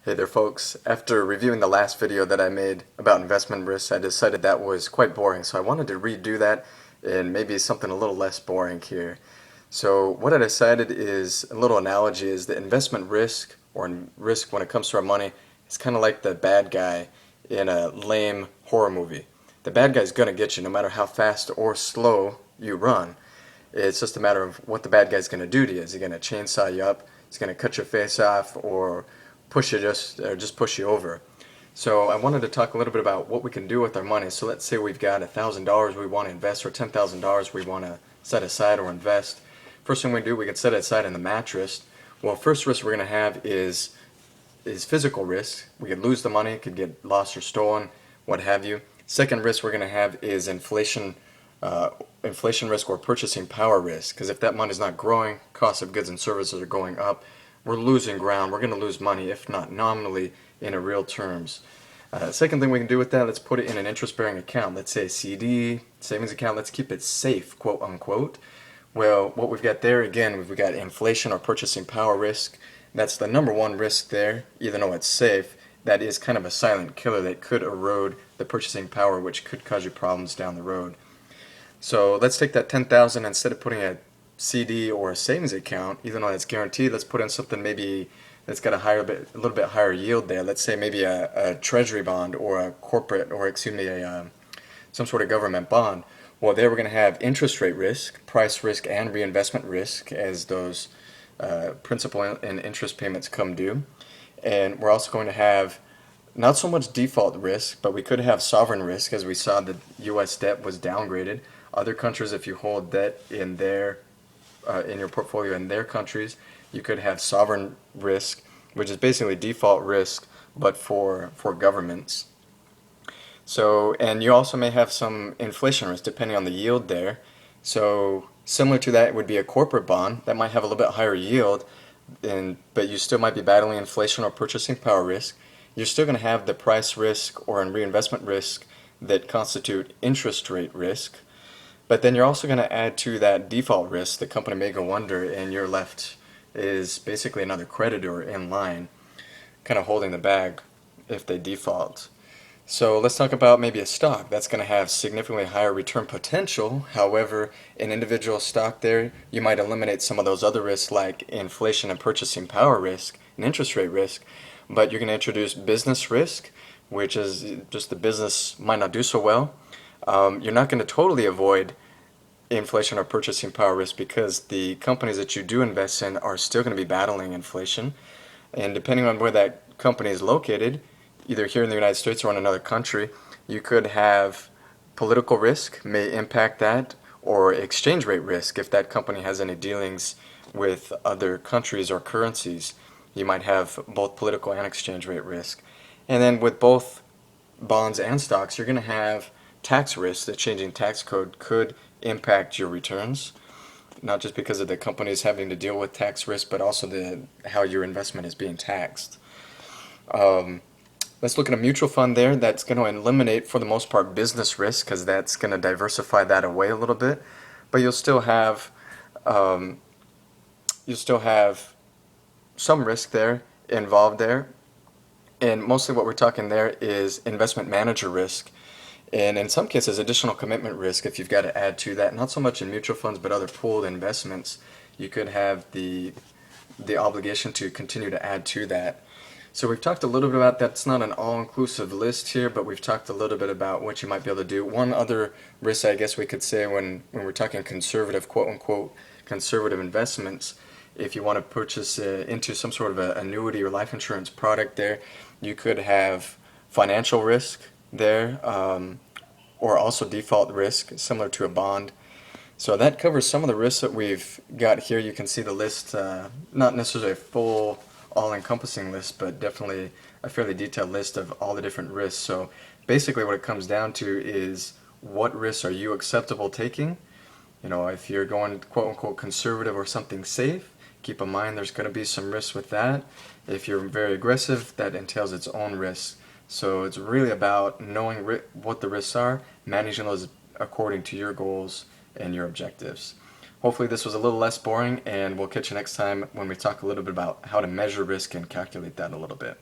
Hey there folks, after reviewing the last video that I made about investment risks, I decided that was quite boring, so I wanted to redo that and maybe something a little less boring here. So what I decided is, a little analogy is that investment risk, or risk when it comes to our money, is kind of like the bad guy in a lame horror movie. The bad guy's gonna get you no matter how fast or slow you run. It's just a matter of what the bad guy's going to do to you. Is he going to chainsaw you up? Is he going to cut your face off, or push you just push you over? So I wanted to talk a little bit about what we can do with our money. So let's say we've got $1,000 we want to invest, or $10,000 we want to set aside or invest. First thing we do, we can set it aside in the mattress. Well, first risk we're going to have is physical risk. We could lose the money, it could get lost or stolen, what have you. Second risk we're going to have is inflation risk or purchasing power risk, because if that money is not growing, costs of goods and services are going up, we're losing ground, we're going to lose money, if not nominally, in a real terms. Second thing we can do with that, let's put it in an interest-bearing account. Let's say a CD, savings account, let's keep it safe, quote unquote. Well, what we've got there, again, we've got inflation or purchasing power risk. That's the number one risk there, even though it's safe. That is kind of a silent killer that could erode the purchasing power, which could cause you problems down the road. So let's take that 10,000, instead of putting a CD or a savings account, even though it's guaranteed, let's put in something maybe that's got a little bit higher yield there. Let's say maybe a treasury bond, or a corporate, or excuse me, some sort of government bond. Well, there we're going to have interest rate risk, price risk, and reinvestment risk as those principal and interest payments come due. And we're also going to have not so much default risk, but we could have sovereign risk, as we saw the U.S. debt was downgraded. Other countries, if you hold debt in your portfolio in their countries, you could have sovereign risk, which is basically default risk, but for governments. So, and you also may have some inflation risk depending on the yield there. So similar to that would be a corporate bond that might have a little bit higher yield, but you still might be battling inflation or purchasing power risk. You're still going to have the price risk or reinvestment risk that constitute interest rate risk. But then you're also going to add to that default risk. The company may go under, and you're left is basically another creditor in line, kind of holding the bag if they default. So let's talk about maybe a stock that's going to have significantly higher return potential. However, an individual stock there, you might eliminate some of those other risks like inflation and purchasing power risk and interest rate risk, but you're going to introduce business risk, which is just the business might not do so well. You're not going to totally avoid inflation or purchasing power risk, because the companies that you do invest in are still going to be battling inflation. And depending on where that company is located, either here in the United States or in another country, you could have political risk may impact that, or exchange rate risk if that company has any dealings with other countries or currencies. You might have both political and exchange rate risk. And then with both bonds and stocks, you're going to have tax risk. The changing tax code could impact your returns, not just because of the companies having to deal with tax risk, but also how your investment is being taxed. Let's look at a mutual fund there. That's going to eliminate, for the most part, business risk, because that's going to diversify that away a little bit. But you'll still have some risk there involved there. And mostly what we're talking there is investment manager risk, and in some cases additional commitment risk if you've got to add to that. Not so much in mutual funds, but other pooled investments, you could have the obligation to continue to add to that. So we've talked a little bit about that's not an all-inclusive list here, but we've talked a little bit about what you might be able to do. One other risk, I guess we could say, when we're talking conservative, quote-unquote, conservative investments, if you want to purchase into some sort of an annuity or life insurance product there, you could have financial risk there, or also default risk, similar to a bond. So that covers some of the risks that we've got here. You can see the list, not necessarily a full all-encompassing list, but definitely a fairly detailed list of all the different risks. So basically what it comes down to is, what risks are you acceptable taking? You know, if you're going quote-unquote conservative or something safe, keep in mind there's going to be some risks with that. If you're very aggressive, that entails its own risks. So it's really about knowing what the risks are, managing those according to your goals and your objectives. Hopefully this was a little less boring, and we'll catch you next time when we talk a little bit about how to measure risk and calculate that a little bit.